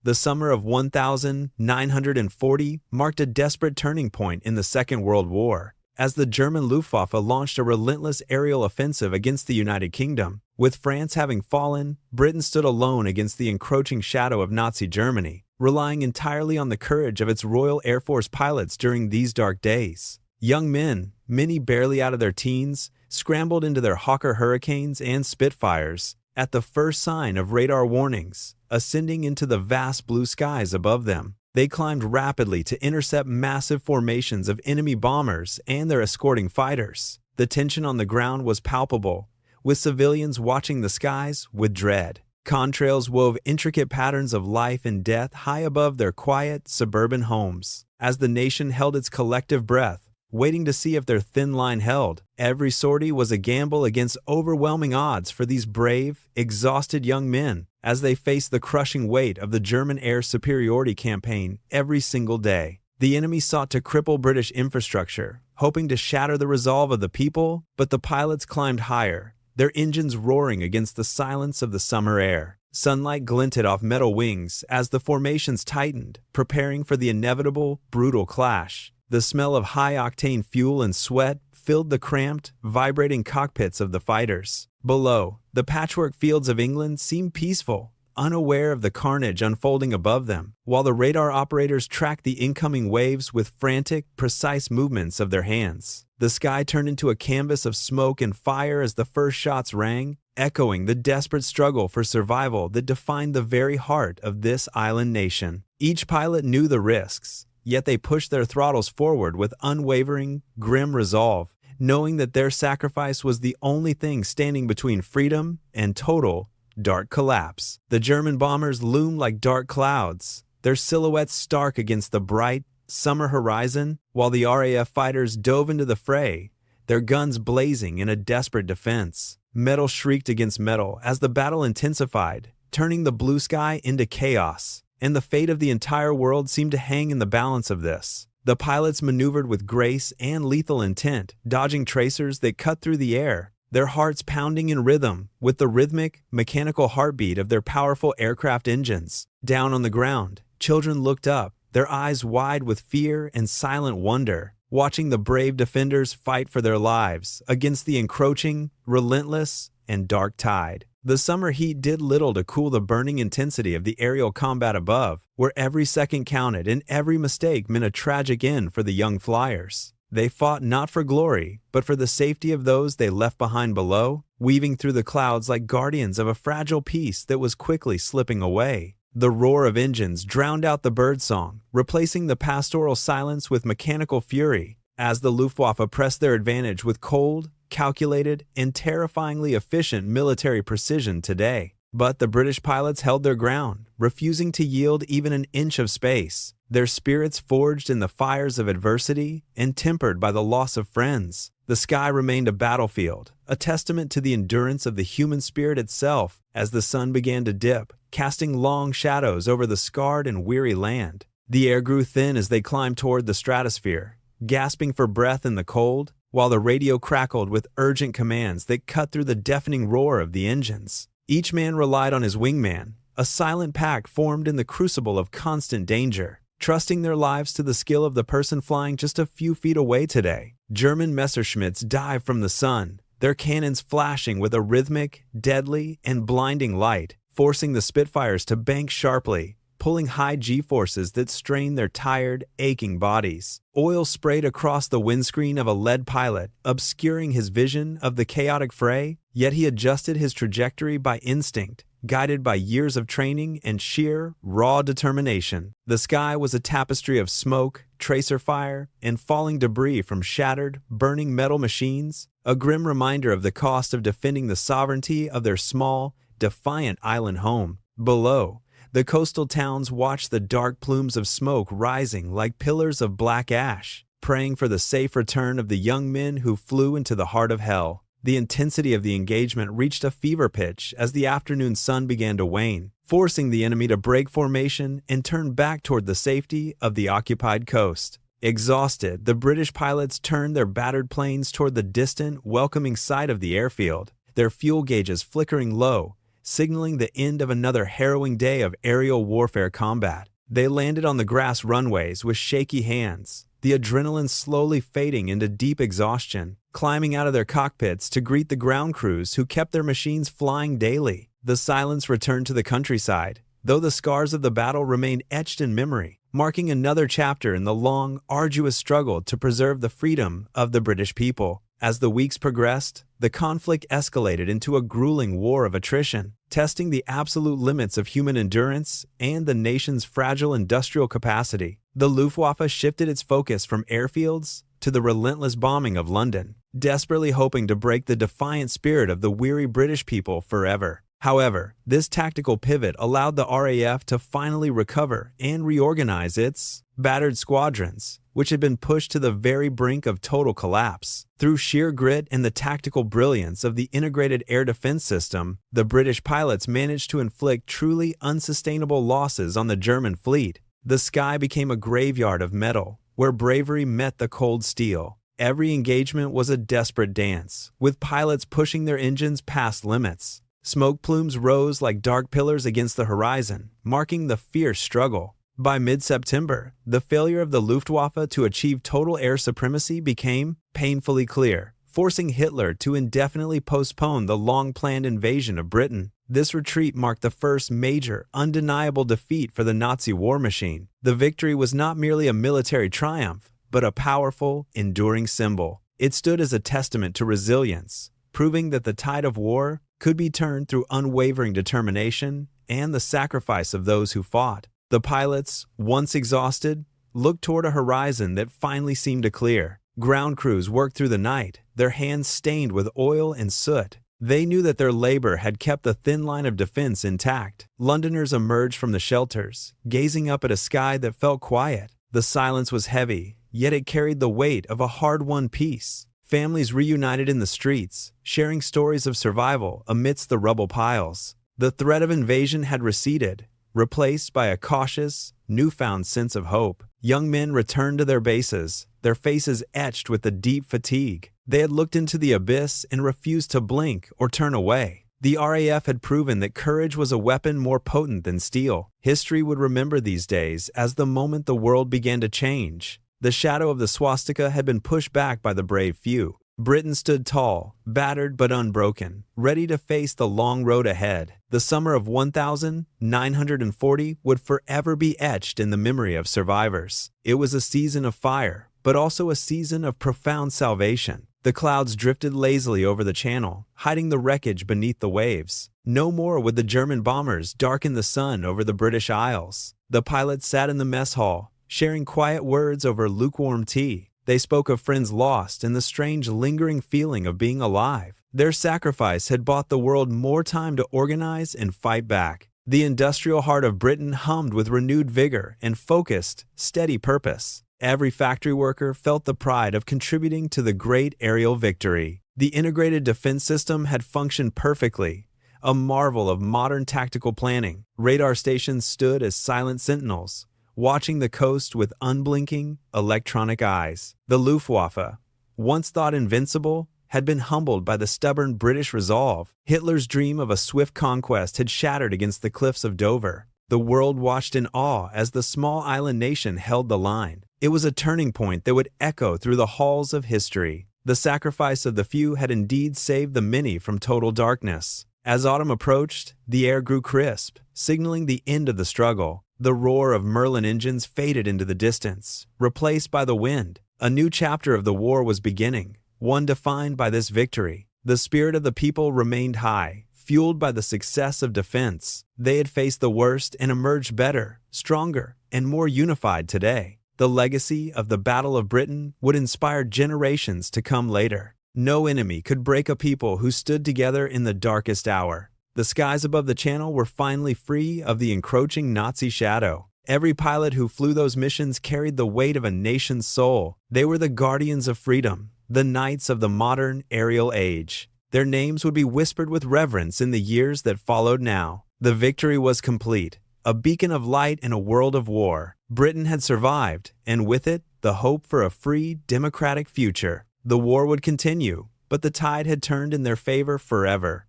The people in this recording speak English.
The summer of 1940 marked a desperate turning point in the Second World War, as the German Luftwaffe launched a relentless aerial offensive against the United Kingdom. With France having fallen, Britain stood alone against the encroaching shadow of Nazi Germany, relying entirely on the courage of its Royal Air Force pilots during these dark days. Young men, many barely out of their teens, scrambled into their Hawker Hurricanes and Spitfires at the first sign of radar warnings, ascending into the vast blue skies above them. They climbed rapidly to intercept massive formations of enemy bombers and their escorting fighters. The tension on the ground was palpable, with civilians watching the skies with dread. Contrails wove intricate patterns of life and death high above their quiet, suburban homes. As the nation held its collective breath, waiting to see if their thin line held, every sortie was a gamble against overwhelming odds for these brave, exhausted young men as they faced the crushing weight of the German air superiority campaign every single day. The enemy sought to cripple British infrastructure, hoping to shatter the resolve of the people, but the pilots climbed higher, their engines roaring against the silence of the summer air. Sunlight glinted off metal wings as the formations tightened, preparing for the inevitable, brutal clash. The smell of high-octane fuel and sweat filled the cramped, vibrating cockpits of the fighters. Below, the patchwork fields of England seemed peaceful, unaware of the carnage unfolding above them, while the radar operators tracked the incoming waves with frantic, precise movements of their hands. The sky turned into a canvas of smoke and fire as the first shots rang, echoing the desperate struggle for survival that defined the very heart of this island nation. Each pilot knew the risks, yet they pushed their throttles forward with unwavering, grim resolve, knowing that their sacrifice was the only thing standing between freedom and total, dark collapse. The German bombers loomed like dark clouds, their silhouettes stark against the bright, summer horizon, while the RAF fighters dove into the fray, their guns blazing in a desperate defense. Metal shrieked against metal as the battle intensified, turning the blue sky into chaos, and the fate of the entire world seemed to hang in the balance of this. The pilots maneuvered with grace and lethal intent, dodging tracers that cut through the air, their hearts pounding in rhythm with the rhythmic, mechanical heartbeat of their powerful aircraft engines. Down on the ground, children looked up, their eyes wide with fear and silent wonder, watching the brave defenders fight for their lives against the encroaching, relentless, and dark tide. The summer heat did little to cool the burning intensity of the aerial combat above, where every second counted and every mistake meant a tragic end for the young flyers. They fought not for glory, but for the safety of those they left behind below, weaving through the clouds like guardians of a fragile peace that was quickly slipping away. The roar of engines drowned out the birdsong, replacing the pastoral silence with mechanical fury, as the Luftwaffe pressed their advantage with cold, calculated, and terrifyingly efficient military precision today. But the British pilots held their ground, refusing to yield even an inch of space, their spirits forged in the fires of adversity and tempered by the loss of friends. The sky remained a battlefield, a testament to the endurance of the human spirit itself as the sun began to dip, casting long shadows over the scarred and weary land. The air grew thin as they climbed toward the stratosphere, gasping for breath in the cold, while the radio crackled with urgent commands that cut through the deafening roar of the engines. Each man relied on his wingman, a silent pack formed in the crucible of constant danger, trusting their lives to the skill of the person flying just a few feet away today. German Messerschmitts dived from the sun, their cannons flashing with a rhythmic, deadly, and blinding light, forcing the Spitfires to bank sharply, pulling high G-forces that strained their tired, aching bodies. Oil sprayed across the windscreen of a lead pilot, obscuring his vision of the chaotic fray, yet he adjusted his trajectory by instinct, guided by years of training and sheer, raw determination. The sky was a tapestry of smoke, tracer fire, and falling debris from shattered, burning metal machines, a grim reminder of the cost of defending the sovereignty of their small, defiant island home. Below, the coastal towns watched the dark plumes of smoke rising like pillars of black ash, praying for the safe return of the young men who flew into the heart of hell. The intensity of the engagement reached a fever pitch as the afternoon sun began to wane, forcing the enemy to break formation and turn back toward the safety of the occupied coast. Exhausted, the British pilots turned their battered planes toward the distant, welcoming sight of the airfield, their fuel gauges flickering low, signaling the end of another harrowing day of aerial warfare combat. They landed on the grass runways with shaky hands, the adrenaline slowly fading into deep exhaustion, climbing out of their cockpits to greet the ground crews who kept their machines flying daily. The silence returned to the countryside, though the scars of the battle remained etched in memory, marking another chapter in the long, arduous struggle to preserve the freedom of the British people. As the weeks progressed, the conflict escalated into a grueling war of attrition, testing the absolute limits of human endurance and the nation's fragile industrial capacity. The Luftwaffe shifted its focus from airfields to the relentless bombing of London, desperately hoping to break the defiant spirit of the weary British people forever. However, this tactical pivot allowed the RAF to finally recover and reorganize its battered squadrons, which had been pushed to the very brink of total collapse. Through sheer grit and the tactical brilliance of the integrated air defense system, the British pilots managed to inflict truly unsustainable losses on the German fleet. The sky became a graveyard of metal, where bravery met the cold steel. Every engagement was a desperate dance, with pilots pushing their engines past limits. Smoke plumes rose like dark pillars against the horizon, marking the fierce struggle. By mid-September, the failure of the Luftwaffe to achieve total air supremacy became painfully clear, forcing Hitler to indefinitely postpone the long-planned invasion of Britain. This retreat marked the first major, undeniable defeat for the Nazi war machine. The victory was not merely a military triumph, but a powerful, enduring symbol. It stood as a testament to resilience, proving that the tide of war could be turned through unwavering determination and the sacrifice of those who fought. The pilots, once exhausted, looked toward a horizon that finally seemed to clear. Ground crews worked through the night, their hands stained with oil and soot. They knew that their labor had kept the thin line of defense intact. Londoners emerged from the shelters, gazing up at a sky that felt quiet. The silence was heavy, yet it carried the weight of a hard-won peace. Families reunited in the streets, sharing stories of survival amidst the rubble piles. The threat of invasion had receded, replaced by a cautious, newfound sense of hope. Young men returned to their bases, their faces etched with the deep fatigue. They had looked into the abyss and refused to blink or turn away. The RAF had proven that courage was a weapon more potent than steel. History would remember these days as the moment the world began to change. The shadow of the swastika had been pushed back by the brave few. Britain stood tall, battered but unbroken, ready to face the long road ahead. The summer of 1940 would forever be etched in the memory of survivors. It was a season of fire, but also a season of profound salvation. The clouds drifted lazily over the channel, hiding the wreckage beneath the waves. No more would the German bombers darken the sun over the British Isles. The pilots sat in the mess hall, sharing quiet words over lukewarm tea. They spoke of friends lost and the strange lingering feeling of being alive. Their sacrifice had bought the world more time to organize and fight back. The industrial heart of Britain hummed with renewed vigor and focused, steady purpose. Every factory worker felt the pride of contributing to the great aerial victory. The integrated defense system had functioned perfectly, a marvel of modern tactical planning. Radar stations stood as silent sentinels, watching the coast with unblinking, electronic eyes. The Luftwaffe, once thought invincible, had been humbled by the stubborn British resolve. Hitler's dream of a swift conquest had shattered against the cliffs of Dover. The world watched in awe as the small island nation held the line. It was a turning point that would echo through the halls of history. The sacrifice of the few had indeed saved the many from total darkness. As autumn approached, the air grew crisp, signaling the end of the struggle. The roar of Merlin engines faded into the distance, replaced by the wind. A new chapter of the war was beginning, one defined by this victory. The spirit of the people remained high, fueled by the success of defense. They had faced the worst and emerged better, stronger, and more unified today. The legacy of the Battle of Britain would inspire generations to come later. No enemy could break a people who stood together in the darkest hour. The skies above the Channel were finally free of the encroaching Nazi shadow. Every pilot who flew those missions carried the weight of a nation's soul. They were the guardians of freedom, the knights of the modern aerial age. Their names would be whispered with reverence in the years that followed now. The victory was complete, a beacon of light in a world of war. Britain had survived, and with it, the hope for a free, democratic future. The war would continue, but the tide had turned in their favor forever.